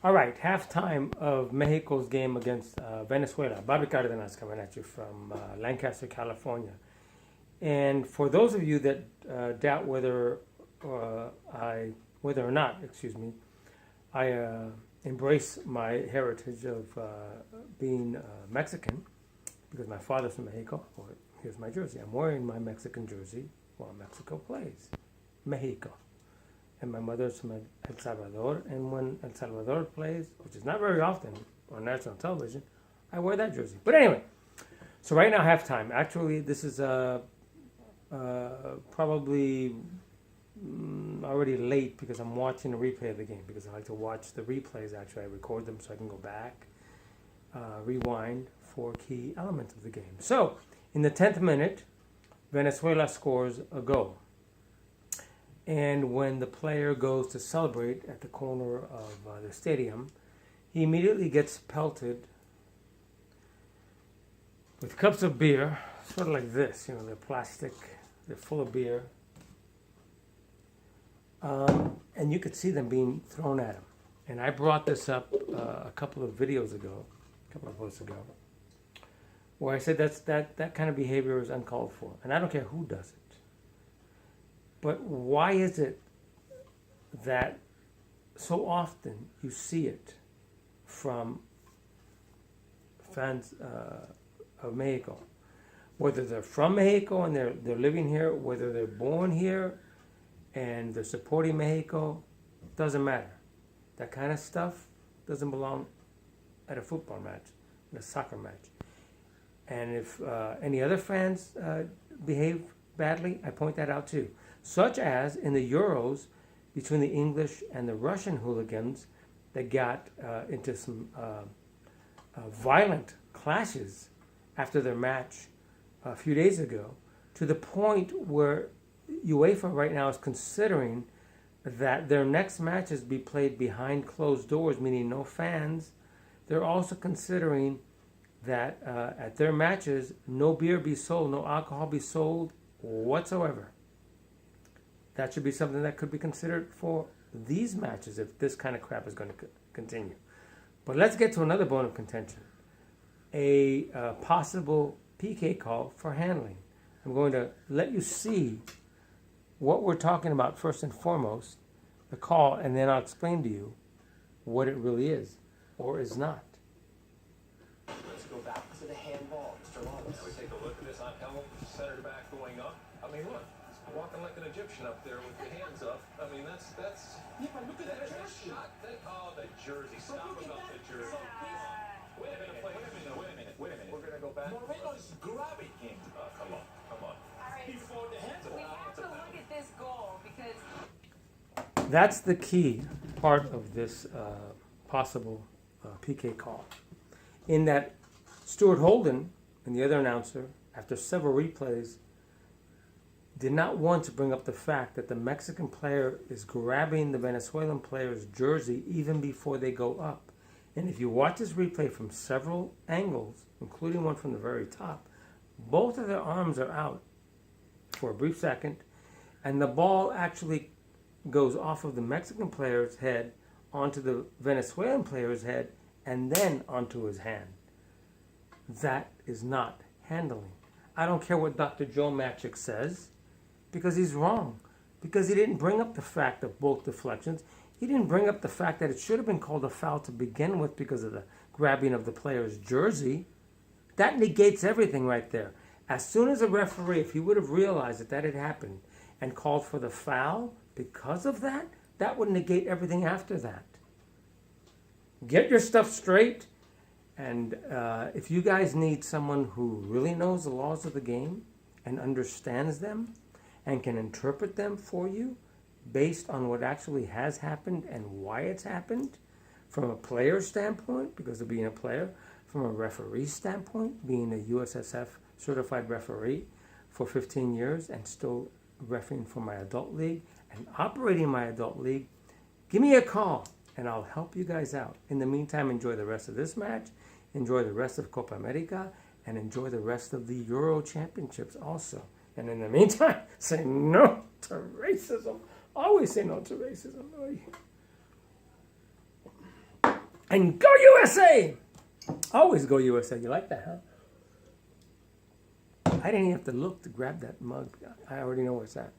All right, halftime of Mexico's game against Venezuela. Bobby Cardenas coming at you from Lancaster, California. And for those of you that doubt whether or not, excuse me, I embrace my heritage of being Mexican because my father's from Mexico. Well, here's my jersey. I'm wearing my Mexican jersey while Mexico plays. Mexico. And my mother's from El Salvador, and when El Salvador plays, which is not very often on national television, I wear that jersey. But anyway, so right now halftime. Actually, this is probably already late because I'm watching a replay of the game because I like to watch the replays. Actually, I record them so I can go back, rewind for key elements of the game. So in the 10th minute, Venezuela scores a goal. And when the player goes to celebrate at the corner of the stadium, he immediately gets pelted with cups of beer, sort of like this. You know, they're plastic, they're full of beer. And you could see them being thrown at him. And I brought this up a couple of videos ago, a couple of posts ago, where I said that kind of behavior is uncalled for. And I don't care who does it. But why is it that so often you see it from fans of Mexico? Whether they're from Mexico and they're living here, whether they're born here and they're supporting Mexico, doesn't matter. That kind of stuff doesn't belong at a football match, at a soccer match. And if any other fans behave badly, I point that out too. Such as in the Euros between the English and the Russian hooligans that got into some violent clashes after their match a few days ago, to the point where UEFA right now is considering that their next matches be played behind closed doors, meaning no fans. They're also considering that at their matches, no beer be sold, no alcohol be sold whatsoever. That should be something that could be considered for these matches if this kind of crap is going to continue. But let's get to another bone of contention. A possible PK call for handling. I'm going to let you see what we're talking about first and foremost, the call, and then I'll explain to you what it really is or is not. Let's go back to the handball, Mr. Lawless. We take a look at this on Helm, centered back going up. I mean, look, he's walking like an Egyptian up there with the hands up. I mean, that's. Yeah, but look at that jersey. Shot. The jersey. Stop about the jersey. Wait a minute. We're gonna go back. Moreno is grabbing him. Come on. All right. Before the hands. We have to look at this goal because That's the key part of this possible PK call. In that Stuart Holden and the other announcer, after several replays, did not want to bring up the fact that the Mexican player is grabbing the Venezuelan player's jersey even before they go up. And if you watch this replay from several angles, including one from the very top, both of their arms are out for a brief second, and the ball actually goes off of the Mexican player's head onto the Venezuelan player's head and then onto his hand. That is not handling. I don't care what Dr. Joe Matchick says, because he's wrong. Because he didn't bring up the fact of both deflections. He didn't bring up the fact that it should have been called a foul to begin with because of the grabbing of the player's jersey. That negates everything right there. As soon as a referee, if he would have realized that had happened and called for the foul because of that, that would negate everything after that. Get your stuff straight. And if you guys need someone who really knows the laws of the game and understands them and can interpret them for you based on what actually has happened and why it's happened, from a player standpoint, because of being a player, from a referee standpoint, being a USSF certified referee for 15 years and still refereeing for my adult league and operating my adult league, give me a call and I'll help you guys out. In the meantime, enjoy the rest of this match, enjoy the rest of Copa America, and enjoy the rest of the Euro Championships also. And in the meantime, say no to racism. Always say no to racism. And go USA! Always go USA. You like that, huh? I didn't even have to look to grab that mug. I already know where it's at.